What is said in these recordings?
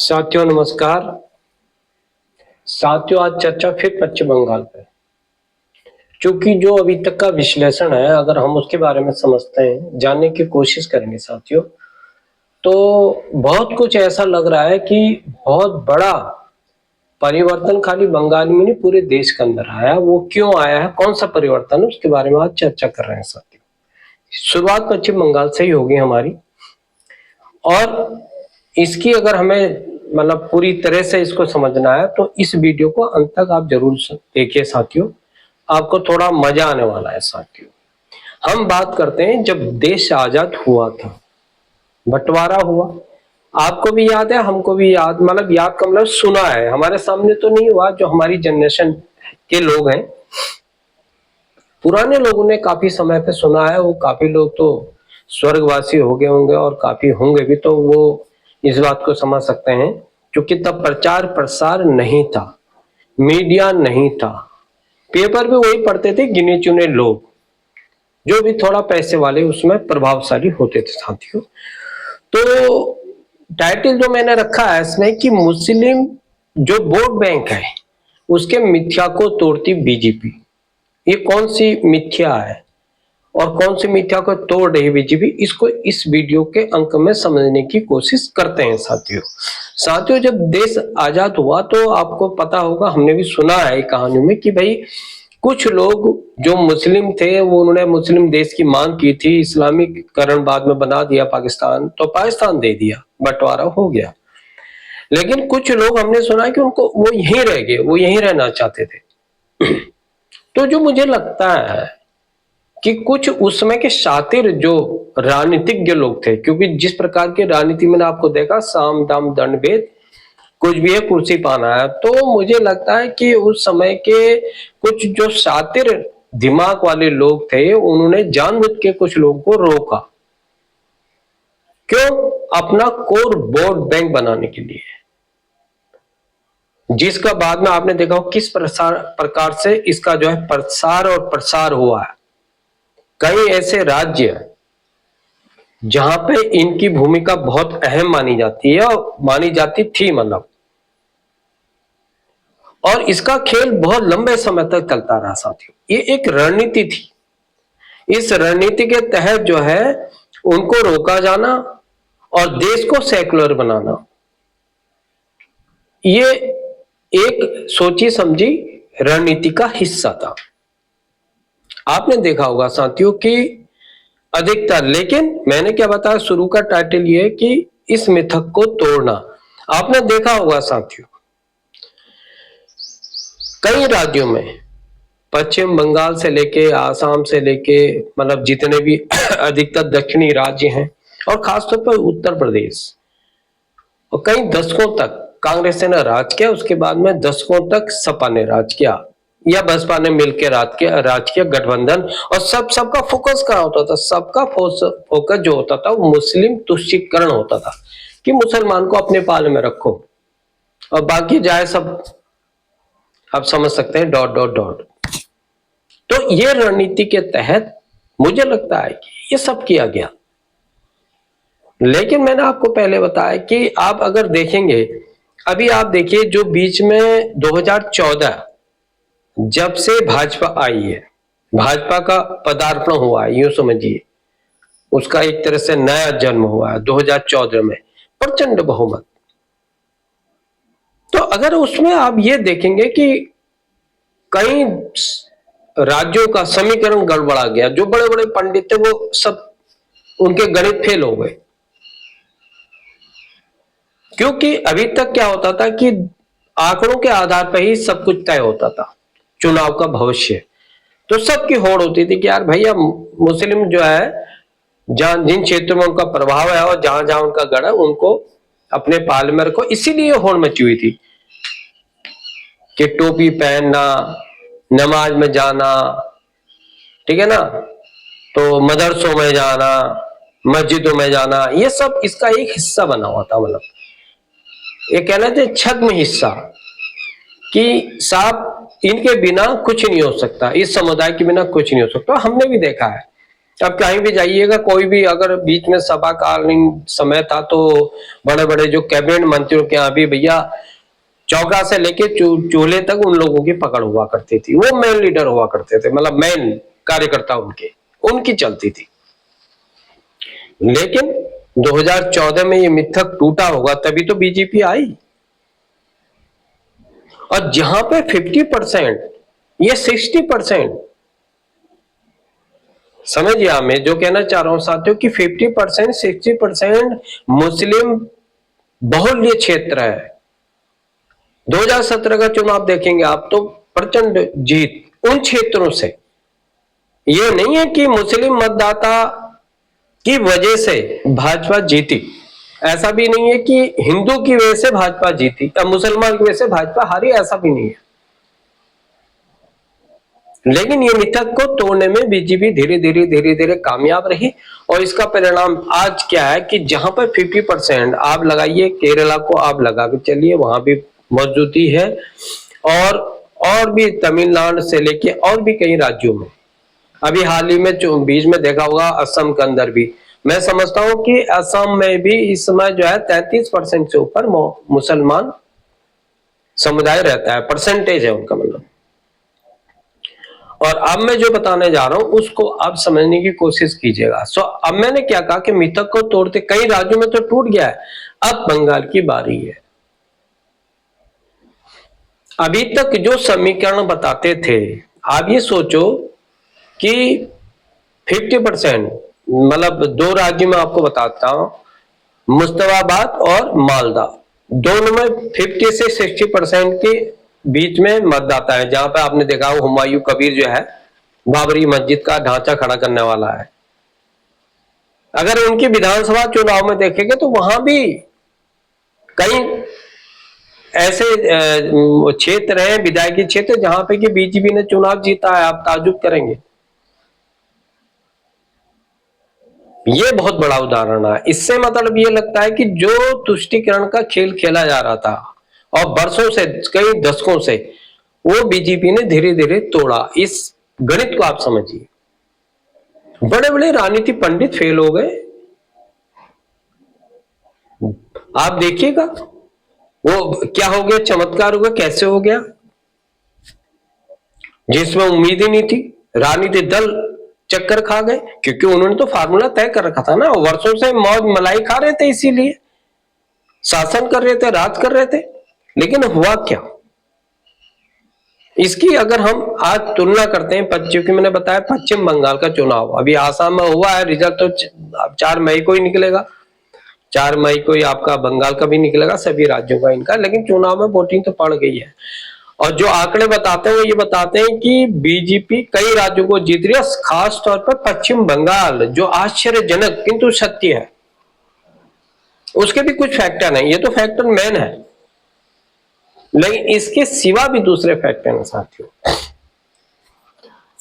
साथियों नमस्कार। साथियों आज चर्चा फिर पश्चिम बंगाल पे। क्योंकि जो अभी तक का विश्लेषण है, अगर हम उसके बारे में समझते हैं, जानने की कोशिश करेंगे साथियों, तो बहुत कुछ ऐसा लग रहा है कि बहुत बड़ा परिवर्तन खाली बंगाल में नहीं पूरे देश के अंदर आया। वो क्यों आया है, कौन सा परिवर्तन है, उसके बारे में आज चर्चा कर रहे हैं साथियों। शुरुआत पश्चिम बंगाल से ही होगी हमारी, और इसकी अगर हमें मतलब पूरी तरह से इसको समझना है तो इस वीडियो को अंत तक आप जरूर देखिए साथियों, आपको थोड़ा मजा आने वाला है साथियों। हम बात करते हैं जब देश आजाद हुआ था, बंटवारा हुआ, आपको भी याद है, हमको भी याद, मतलब याद का मतलब सुना है, हमारे सामने तो नहीं हुआ। जो हमारी जनरेशन के लोग हैं, पुराने लोगों ने काफी समय पे सुना है, वो काफी लोग तो स्वर्गवासी हो गए होंगे और काफी होंगे भी, तो वो इस बात को समझ सकते हैं। क्योंकि तब प्रचार प्रसार नहीं था, मीडिया नहीं था, पेपर भी वही पढ़ते थे गिने चुने लोग, जो भी थोड़ा पैसे वाले उसमें प्रभावशाली होते थे साथियों। तो टाइटल जो मैंने रखा है इसमें कि मुस्लिम जो वोट बैंक है उसके मिथ्या को तोड़ती बीजेपी। ये कौन सी मिथ्या है और कौन सी मिथ्या को तोड़ रही बीजेपी, इसको इस वीडियो के अंक में समझने की कोशिश करते हैं साथियों। जब देश आजाद हुआ तो आपको पता होगा, हमने भी सुना है कहानियों में कि भाई कुछ लोग जो मुस्लिम थे वो उन्होंने मुस्लिम देश की मांग की थी, इस्लामीकरण बाद में बना दिया पाकिस्तान, तो पाकिस्तान दे दिया, बंटवारा हो गया। लेकिन कुछ लोग हमने सुना कि उनको वो यहीं रह गए, वो यहीं रहना चाहते थे। तो जो मुझे लगता है कि कुछ उस समय के शातिर जो राजनीतिज्ञ लोग थे, क्योंकि जिस प्रकार की राजनीति मैंने आपको देखा, साम दाम दंड भेद, कुछ भी है कुर्सी पाना है, तो मुझे लगता है कि उस समय के कुछ जो शातिर दिमाग वाले लोग थे उन्होंने जानबूझ के कुछ लोगों को रोका। क्यों? अपना कोर वोट बैंक बनाने के लिए, जिसका बाद में आपने देखा हो किस प्रकार से इसका जो है प्रसार और प्रसार हुआ है। कई ऐसे राज्य जहां पे इनकी भूमिका बहुत अहम मानी जाती है और मानी जाती थी मतलब, और इसका खेल बहुत लंबे समय तक चलता रहा साथियों। ये एक रणनीति थी। इस रणनीति के तहत जो है उनको रोका जाना और देश को सेकुलर बनाना, ये एक सोची समझी रणनीति का हिस्सा था। आपने देखा होगा साथियों कि अधिकतर, लेकिन मैंने क्या बताया, शुरू का टाइटल ये है कि इस मिथक को तोड़ना। आपने देखा होगा साथियों कई राज्यों में, पश्चिम बंगाल से लेके आसाम से लेके मतलब जितने भी अधिकतर दक्षिणी राज्य हैं, और खासतौर पर उत्तर प्रदेश, और कई दशकों तक कांग्रेस ने राज किया, उसके बाद में दशकों तक सपा ने राज किया या बसपा ने मिलकर राज किया गठबंधन, और सबका फोकस कहाँ होता था? सबका फोकस जो होता था वो मुस्लिम तुष्टीकरण होता था, कि मुसलमान को अपने पाले में रखो और बाकी जाए सब, आप समझ सकते हैं, डॉट डॉट डॉट। तो ये रणनीति के तहत मुझे लगता है कि ये सब किया गया। लेकिन मैंने आपको पहले बताया कि आप अगर देखेंगे, अभी आप देखिए जो बीच में 2014 जब से भाजपा आई है, भाजपा का पदार्पण हुआ है, यूं समझिए उसका एक तरह से नया जन्म हुआ है 2014 में, प्रचंड बहुमत। तो अगर उसमें आप ये देखेंगे कि कई राज्यों का समीकरण गड़बड़ा गया, जो बड़े बड़े पंडित थे वो सब, उनके गणित फेल हो गए। क्योंकि अभी तक क्या होता था कि आंकड़ों के आधार पर ही सब कुछ तय होता था, चुनाव का भविष्य। तो सबकी होड़ होती थी कि यार भैया मुस्लिम जो है, जहां जिन क्षेत्रों में उनका प्रभाव है और जहां जहां उनका गढ़ है, उनको अपने पाले में रखो। इसीलिए होड़ मची हुई थी कि टोपी पहनना, नमाज में जाना, ठीक है ना, तो मदरसों में जाना, मस्जिदों में जाना, ये सब इसका एक हिस्सा बना हुआ था। मतलब ये कहना थे छद्म हिस्सा, कि साहब इनके बिना कुछ नहीं हो सकता, इस समुदाय के बिना कुछ नहीं हो सकता। हमने भी देखा है अब कहीं भी जाइएगा, कोई भी अगर बीच में सभाकालीन समय था तो बड़े बड़े जो कैबिनेट मंत्रियों के यहाँ भी भैया चौका से लेके चूल्हे तक उन लोगों की पकड़ हुआ करती थी। वो मेन लीडर हुआ करते थे, मतलब मेन कार्यकर्ता उनकी चलती थी। लेकिन 2014 में ये मिथक टूटा होगा तभी तो बीजेपी आई। और जहां पे 50%, ये 60%, समझिए मैं जो कहना चाह रहा हूं साथियों कि 50% 60% मुस्लिम बहुल्य क्षेत्र है। 2017 का चुनाव देखेंगे आप तो प्रचंड जीत उन क्षेत्रों से। ये नहीं है कि मुस्लिम मतदाता की वजह से भाजपा जीती, ऐसा भी नहीं है कि हिंदू की वजह से भाजपा जीती या मुसलमान की वजह से भाजपा हारी, ऐसा भी नहीं है। लेकिन ये मिथक को तोड़ने में बीजेपी धीरे धीरे कामयाब रही। और इसका परिणाम आज क्या है कि जहां पर 50% आप लगाइए, केरला को आप लगा के चलिए, वहां भी मौजूदगी है। और भी तमिलनाडु से लेके और भी कई राज्यों में, अभी हाल ही में बीच में देखा होगा असम के अंदर भी, मैं समझता हूं कि असम में भी इस समय जो है 33% से ऊपर मुसलमान समुदाय रहता है, परसेंटेज है उनका, मतलब। और अब मैं जो बताने जा रहा हूं उसको आप समझने की कोशिश कीजिएगा। अब मैंने क्या कहा कि मिथक को तोड़ते कई राज्यों में तो टूट गया है, अब बंगाल की बारी है। अभी तक जो समीकरण बताते थे, आप ये सोचो कि 50%, मतलब दो राज्यों में आपको बताता हूं, मुर्शिदाबाद और मालदा, दोनों में 50 से 60% के बीच में मतदाता है। जहां पे आपने देखा हो हुमायूं कबीर जो है बाबरी मस्जिद का ढांचा खड़ा करने वाला है। अगर उनकी विधानसभा चुनाव में देखेंगे तो वहां भी कई ऐसे क्षेत्र हैं, विधायकी क्षेत्र, जहां पे कि बीजेपी ने चुनाव जीता है। आप ताजुब करेंगे। ये बहुत बड़ा उदाहरण है। इससे मतलब ये लगता है कि जो तुष्टीकरण का खेल खेला जा रहा था और बरसों से, कई दशकों से, वो बीजेपी ने धीरे धीरे तोड़ा। इस गणित को आप समझिए। बड़े बड़े राजनीति पंडित फेल हो गए। आप देखिएगा वो क्या हो गया, चमत्कार हो गया, कैसे हो गया, जिसमें उम्मीद ही नहीं थी। राजनीतिक दल चक्कर खा गए, क्योंकि उन्होंने तो फार्मूला तय कर रखा था ना, वर्षों से मौज मलाई खा रहे थे, इसीलिए शासन कर रहे थे, राज कर रहे थे। लेकिन हुआ क्या, इसकी अगर हम आज तुलना करते हैं, क्योंकि मैंने बताया पश्चिम बंगाल का चुनाव अभी आसाम में हुआ है, रिजल्ट तो 4 मई को ही निकलेगा। 4 मई को ही आपका बंगाल का भी निकलेगा, सभी राज्यों का इनका। लेकिन चुनाव में वोटिंग तो पड़ गई है। और जो आंकड़े बताते हैं वो ये बताते हैं कि बीजेपी कई राज्यों को जीत रही है, खास तौर पर पश्चिम बंगाल, जो आश्चर्यजनक किंतु सत्य है। उसके भी कुछ फैक्टर हैं, ये तो फैक्टर मेन है, लेकिन इसके सिवा भी दूसरे फैक्टर हैं साथियों।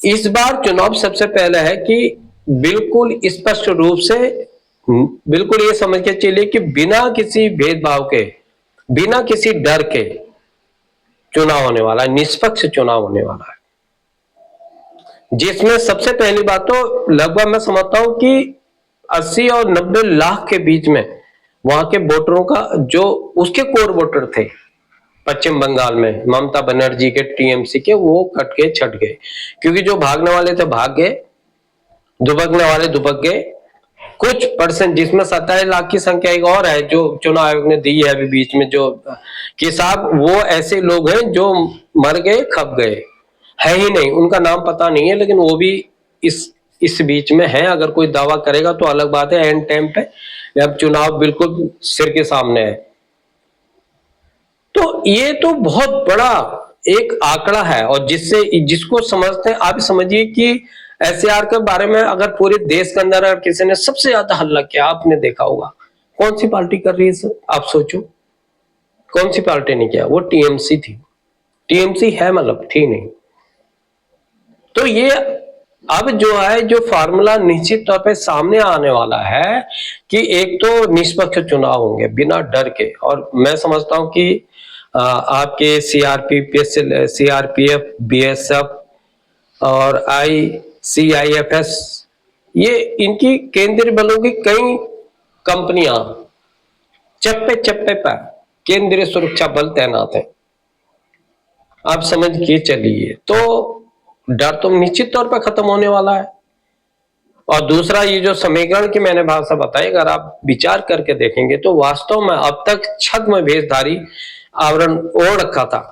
इस बार चुनाव सबसे पहले है कि बिल्कुल स्पष्ट रूप से, बिल्कुल ये समझ के चलिए कि बिना किसी भेदभाव के, बिना किसी डर के चुनाव होने वाला है, निष्पक्ष चुनाव होने वाला है। जिसमें सबसे पहली बात तो लगभग मैं समझता हूं कि 80 और 90 लाख के बीच में वहां के वोटरों का, जो उसके कोर वोटर थे पश्चिम बंगाल में, ममता बनर्जी के, टीएमसी के, वो कट के छट गए। क्योंकि जो भागने वाले थे भाग गए, दुबकने वाले दुबक गए। कुछ परसेंट, जिसमें 27 लाख की संख्या एक और है जो चुनाव आयोग ने दी है अभी बीच में, जो कि साहब वो ऐसे लोग हैं जो मर गए, खप गए, है ही नहीं, उनका नाम पता नहीं है, लेकिन वो भी इस बीच में है। अगर कोई दावा करेगा तो अलग बात है, एंड टाइम पे, जब चुनाव बिल्कुल सिर के सामने है। तो ये तो बहुत बड़ा एक आंकड़ा है, और जिसको समझते हैं, आप समझिए कि एसआर के बारे में अगर पूरे देश के अंदर अगर किसी ने सबसे ज्यादा हल्ला किया, आपने देखा होगा, कौन सी पार्टी कर रही है? आप सोचो कौन सी पार्टी ने किया? वो टीएमसी थी। टीएमसी है, मतलब थी नहीं। तो ये अब जो है, जो फार्मूला निश्चित तौर पे सामने आने वाला है कि एक तो निष्पक्ष चुनाव होंगे बिना डर के। और मैं समझता हूं कि आपके सीआरपीएफ, बीएसएफ और आईसीआईएफएस ये इनकी केंद्रीय बलों की कई कंपनियां चप्पे चप्पे पर केंद्रीय सुरक्षा बल तैनात हैं, आप समझ के चलिए। तो डर तो निश्चित तौर पर खत्म होने वाला है। और दूसरा, ये जो समीकरण की मैंने भाषा बताई, अगर आप विचार करके देखेंगे तो वास्तव में अब तक छद्म भेषधारी आवरण ओढ़ रखा था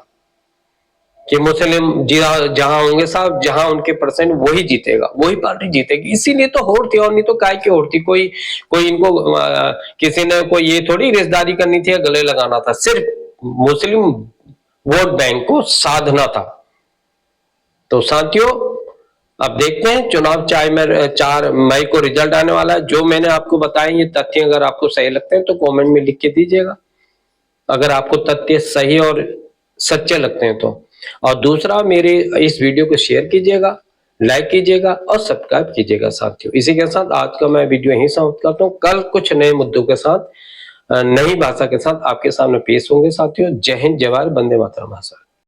कि मुस्लिम जहां होंगे साहब, जहां उनके परसेंट वही जीतेगा, वही पार्टी जीतेगी। इसीलिए तो होड़ थी, और नहीं तो काय की होड़ थी। कोई इनको किसी ने कोई ये थोड़ी रिश्तेदारी करनी थी या गले लगाना था, सिर्फ मुस्लिम वोट बैंक को साधना था। तो साथियों, अब देखते हैं चुनाव 4 मई को रिजल्ट आने वाला है। जो मैंने आपको बताए ये तथ्य अगर आपको सही लगते हैं तो कमेंट में लिख के दीजिएगा, अगर आपको तथ्य सही और सच्चे लगते हैं तो। और दूसरा, मेरे इस वीडियो को शेयर कीजिएगा, लाइक कीजिएगा और सब्सक्राइब कीजिएगा साथियों। इसी के साथ आज का मैं वीडियो यहीं समाप्त करता हूँ। कल कुछ नए मुद्दों के साथ, नई भाषा के साथ आपके सामने पेश होंगे साथियों। जय हिंद, जय भारत, वंदे मातरम भाषा।